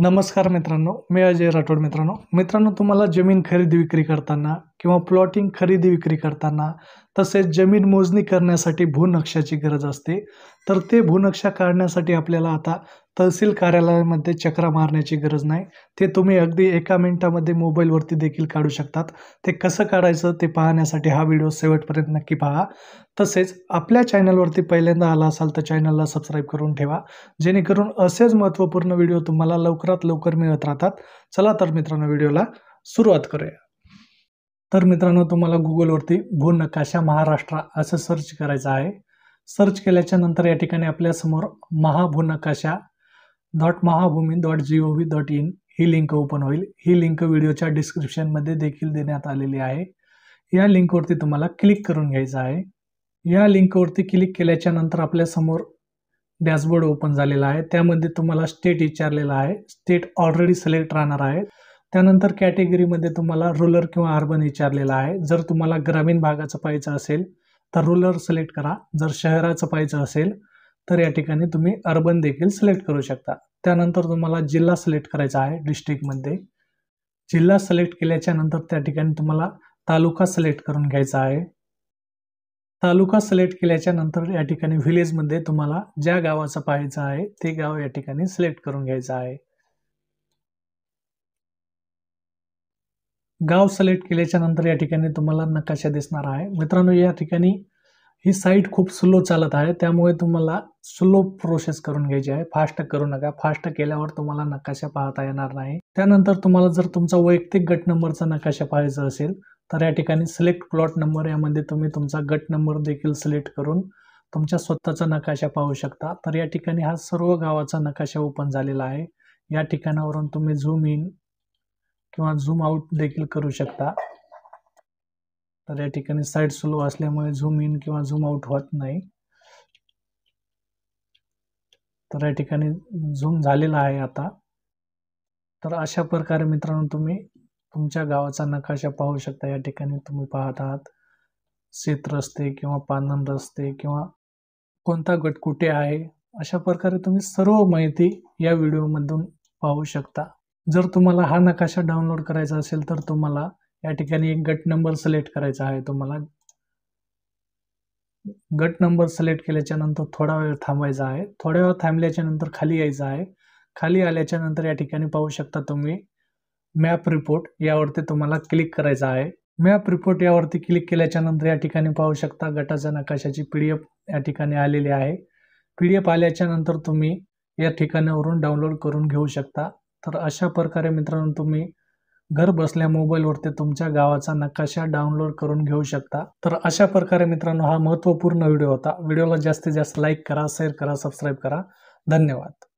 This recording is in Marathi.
नमस्कार मित्रांनो, मी अजय राठोड. मित्रांनो तुम्हाला जमीन खरेदी विक्री करताना किंवा प्लॉटिंग खरेदी विक्री करताना तसेच जमीन मोजणी करण्यासाठी भूनक्षाची गरज असते. तर ते भूनक्षा काढण्यासाठी आपल्याला आता तहसील कार्यालयामध्ये चक्रा मारण्याची गरज नाही. ते तुम्ही अगदी एका मिनिटामध्ये मोबाईलवरती देखील काढू शकतात. ते कसं काढायचं ते पाहण्यासाठी हा व्हिडिओ शेवटपर्यंत नक्की पहा. तसेच आपल्या चॅनलवरती पहिल्यांदा आला असाल तर चॅनलला सबस्क्राईब करून ठेवा, जेणेकरून असेच महत्त्वपूर्ण व्हिडिओ तुम्हाला लवकरात लवकर मिळत राहतात. चला तर मित्रांनो व्हिडिओला सुरुवात करूया. तर मित्रांनो तुम्हाला Googleवरती भूनकाशा महाराष्ट्र असं सर्च करायचं आहे. सर्च केल्याच्या नंतर या ठिकाणी आपल्यासमोर महाभूनकाशा.महाभूमी.gov.in ही लिंक ओपन होईल. ही लिंक व्हिडिओच्या डिस्क्रिप्शनमध्ये देखील देण्यात आलेली आहे. या लिंकवरती तुम्हाला क्लिक करून घ्यायचं आहे. या लिंकवरती क्लिक केल्याच्या नंतर आपल्यासमोर डॅशबोर्ड ओपन झालेला आहे. त्यामध्ये तुम्हाला स्टेट विचारलेला आहे. स्टेट ऑलरेडी सिलेक्ट राहणार आहे. त्यानंतर कॅटेगरीमध्ये तुम्हाला रूरल किंवा अर्बन विचारलेला आहे. जर तुम्हाला ग्रामीण भागाचं पाहायचं असेल तर रूरल सिलेक्ट करा. जर शहराचं पाहायचं असेल तर या ठिकाणी तुम्ही अर्बन देखील सिलेक्ट करू शकता. त्यानंतर तुम्हाला जिल्हा सिलेक्ट करायचा आहे. डिस्ट्रिक्टमध्ये जिल्हा सिलेक्ट केल्याच्या नंतर त्या ठिकाणी तुम्हाला तालुका सिलेक्ट करून घ्यायचा आहे. तालुका सिलेक्ट केल्याच्या नंतर या ठिकाणी व्हिलेजमध्ये तुम्हाला ज्या गावाचं पाहायचं आहे ते गाव या ठिकाणी सिलेक्ट करून घ्यायचं आहे. गाव सिलेक्ट केल्याच्या नंतर या ठिकाणी तुम्हाला नकाशा दिसणार आहे. मित्रांनो या ठिकाणी ही साईट खूप स्लो चालत आहे, त्यामुळे तुम्हाला स्लो प्रोसेस करून घ्यायची आहे. फास्ट करू नका. फास्ट केल्यावर तुम्हाला नकाशा पाहता येणार नाही. त्यानंतर तुम्हाला जर तुमचा वैयक्तिक गट नंबरचा नकाशा पाहायचा असेल तर या ठिकाणी सिलेक्ट प्लॉट नंबर यामध्ये तुम्ही तुमचा गट नंबर देखील सिलेक्ट करून तुमच्या स्वतःचा नकाशा पाहू शकता. तर या ठिकाणी हा सर्व गावाचा नकाशा ओपन झालेला आहे. या ठिकाणावरून तुम्ही झूम इन किंवा झूम आउट देखील करू शकता. तर या ठिकाणी साईट स्लो असल्यामुळे झूम इन किंवा झूम आउट होत नाही. तर या ठिकाणी झूम झालेला आहे आता. तर अशा प्रकारे मित्रांनो तुम्ही तुमच्या गावाचा नकाशा पाहू शकता. या ठिकाणी तुम्ही पाहत आहात शेत रस्ते किंवा पानन रस्ते किंवा कोणता गट कुठे आहे, अशा प्रकारे तुम्ही सर्व माहिती या व्हिडिओमधून पाहू शकता. जर तुम्हाला हा नकाशा डाउनलोड करायचा असेल तर तुम्हाला या ठिकाणी एक गट नंबर सिलेक्ट करायचा आहे. तुम्हाला गट नंबर सिलेक्ट केल्याच्या नंतर थोडा वेळ थांबायचा आहे. थोड्या वेळ थांबल्याच्या नंतर खाली यायचं आहे. खाली आल्याच्या नंतर या ठिकाणी पाहू शकता तुम्ही मॅप रिपोर्ट यावरती तुम्हाला क्लिक करायचं आहे. मॅप रिपोर्ट यावरती क्लिक केल्याच्या नंतर या ठिकाणी पाहू शकता गटाच्या नकाशाची PDF या ठिकाणी आलेली आहे. PDF आल्याच्या नंतर तुम्ही या ठिकाणावरून डाउनलोड करून घेऊ शकता. तर अशा प्रकारे मित्रांनो तुम्ही घर बसल्या मोबाईलवरती तुमच्या गावाचा नकाशा डाउनलोड करून घेऊ शकता. तर अशा प्रकारे मित्रांनो हा महत्त्वपूर्ण व्हिडिओ होता. व्हिडिओला जास्तीत जास्त लाईक करा, शेअर करा, सबस्क्राईब करा. धन्यवाद.